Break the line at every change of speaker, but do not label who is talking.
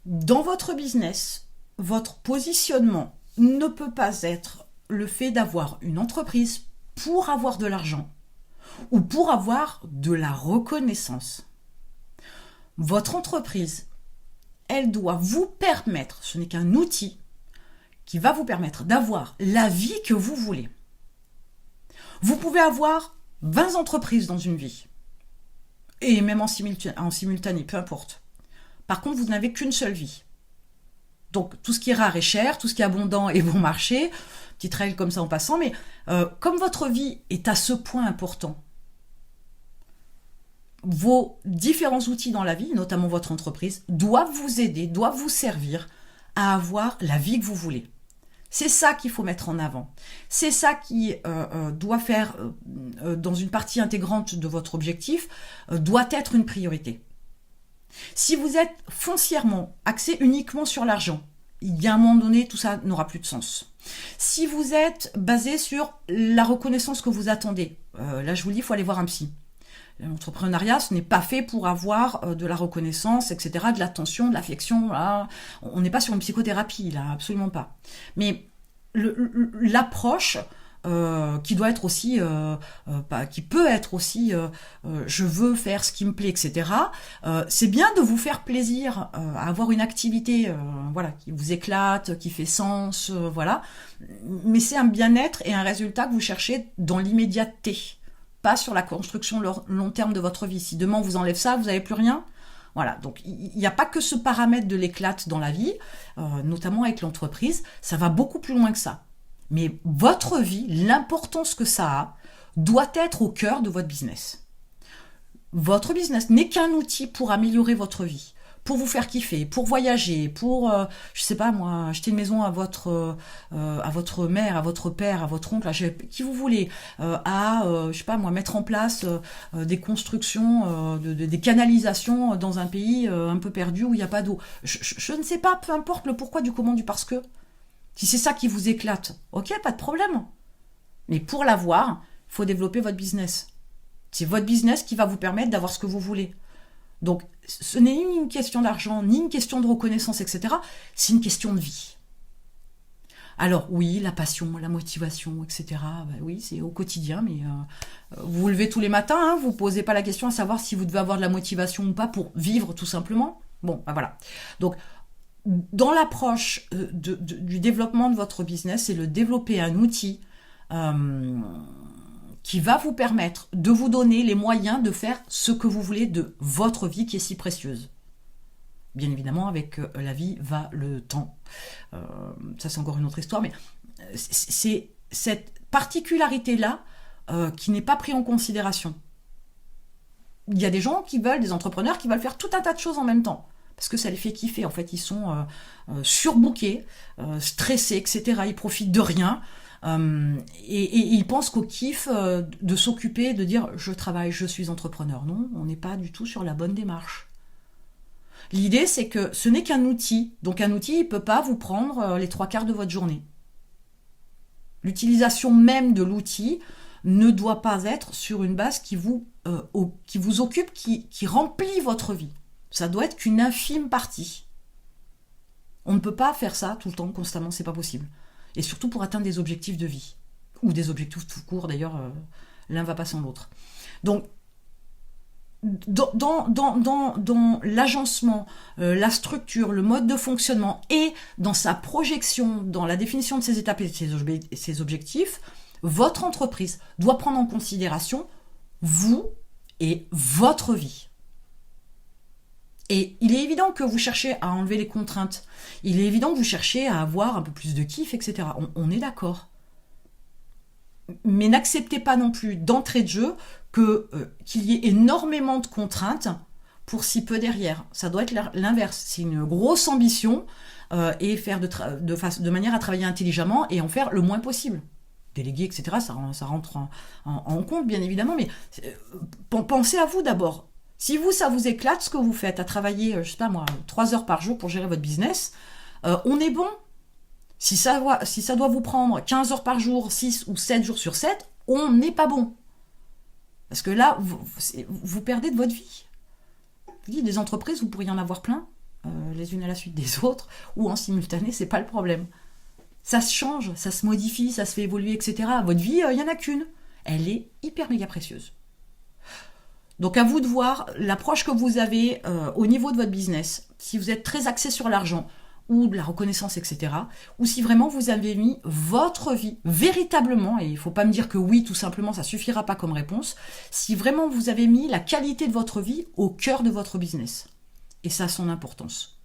Dans votre business, votre positionnement ne peut pas être le fait d'avoir une entreprise pour avoir de l'argent ou pour avoir de la reconnaissance. Votre entreprise, elle doit vous permettre, ce n'est qu'un outil qui va vous permettre d'avoir la vie que vous voulez. Vous pouvez avoir 20 entreprises dans une vie, et même en simultané, peu importe. Par contre, vous n'avez qu'une seule vie. Donc, tout ce qui est rare est cher, tout ce qui est abondant est bon marché. Petite règle comme ça en passant, mais comme votre vie est à ce point important, vos différents outils dans la vie, notamment votre entreprise, doivent vous aider, doivent vous servir à avoir la vie que vous voulez. C'est ça qu'il faut mettre en avant. C'est ça qui doit faire, dans une partie intégrante de votre objectif, doit être une priorité. Si vous êtes foncièrement axé uniquement sur l'argent, il y a un moment donné, tout ça n'aura plus de sens. Si vous êtes basé sur la reconnaissance que vous attendez, là je vous le dis, il faut aller voir un psy. L'entrepreneuriat, ce n'est pas fait pour avoir de la reconnaissance, etc., de l'attention, de l'affection. Là. On n'est pas sur une psychothérapie, là, absolument pas. Mais l'approche qui doit être aussi, qui peut être aussi, je veux faire ce qui me plaît, etc. C'est bien de vous faire plaisir, à avoir une activité, voilà, qui vous éclate, qui fait sens, voilà. Mais c'est un bien-être et un résultat que vous cherchez dans l'immédiateté. Pas sur la construction long terme de votre vie. Si demain on vous enlève ça, vous n'avez plus rien. Voilà, donc il n'y a pas que ce paramètre de l'éclate dans la vie, notamment avec l'entreprise, ça va beaucoup plus loin que ça. Mais votre vie, l'importance que ça a, doit être au cœur de votre business. Votre business n'est qu'un outil pour améliorer votre vie, pour vous faire kiffer, pour voyager, pour, je sais pas moi, acheter une maison à votre mère, à votre père, à votre oncle, qui vous voulez, je sais pas moi, mettre en place des constructions, des canalisations dans un pays un peu perdu où il n'y a pas d'eau. Je ne sais pas, peu importe le pourquoi, du comment, du parce que. Si c'est ça qui vous éclate, ok, pas de problème. Mais pour l'avoir, il faut développer votre business. C'est votre business qui va vous permettre d'avoir ce que vous voulez. Donc, ce n'est ni une question d'argent, ni une question de reconnaissance, etc. C'est une question de vie. Alors, oui, la passion, la motivation, etc. Ben oui, c'est au quotidien, mais vous vous levez tous les matins, hein, vous ne posez pas la question à savoir si vous devez avoir de la motivation ou pas pour vivre, tout simplement. Bon, ben voilà. Donc, dans l'approche du développement de votre business, c'est de développer un outil qui va vous permettre de vous donner les moyens de faire ce que vous voulez de votre vie qui est si précieuse. Bien évidemment, avec la vie va le temps. Ça, c'est encore une autre histoire, mais c'est cette particularité-là qui n'est pas prise en considération. Il y a des gens des entrepreneurs qui veulent faire tout un tas de choses en même temps. Parce que ça les fait kiffer. En fait, ils sont surbookés, stressés, etc. Ils profitent de rien. Et ils pensent qu'au kiff de s'occuper, de dire « je travaille, je suis entrepreneur ». Non, on n'est pas du tout sur la bonne démarche. L'idée, c'est que ce n'est qu'un outil. Donc un outil, il ne peut pas vous prendre les 3/4 de votre journée. L'utilisation même de l'outil ne doit pas être sur une base qui vous occupe, qui remplit votre vie. Ça doit être qu'une infime partie. On ne peut pas faire ça tout le temps, constamment, c'est pas possible. Et surtout pour atteindre des objectifs de vie. Ou des objectifs tout court, d'ailleurs, l'un va pas sans l'autre. Donc, dans l'agencement, la structure, le mode de fonctionnement et dans sa projection, dans la définition de ses étapes et de ses objectifs, votre entreprise doit prendre en considération vous et votre vie. Et il est évident que vous cherchez à enlever les contraintes. Il est évident que vous cherchez à avoir un peu plus de kiff, etc. On est d'accord. Mais n'acceptez pas non plus d'entrée de jeu qu'il y ait énormément de contraintes pour si peu derrière. Ça doit être l'inverse. C'est une grosse ambition et faire de manière à travailler intelligemment et en faire le moins possible. Déléguer, etc., ça rentre en compte, bien évidemment. Mais pensez à vous d'abord. Si ça vous éclate ce que vous faites, à travailler, je sais pas moi, 3 heures par jour pour gérer votre business, on est bon. Si ça doit vous prendre 15 heures par jour, 6 ou 7 jours sur 7, on n'est pas bon. Parce que là, vous perdez de votre vie. Je vous dis, des entreprises, vous pourriez en avoir plein. les unes à la suite des autres, ou en simultané, c'est pas le problème. Ça se change, ça se modifie, ça se fait évoluer, etc. Votre vie, il n'y en a qu'une. Elle est hyper méga précieuse. Donc à vous de voir l'approche que vous avez au niveau de votre business, si vous êtes très axé sur l'argent ou de la reconnaissance, etc. Ou si vraiment vous avez mis votre vie véritablement, et il ne faut pas me dire que oui, tout simplement, ça ne suffira pas comme réponse, si vraiment vous avez mis la qualité de votre vie au cœur de votre business. Et ça a son importance.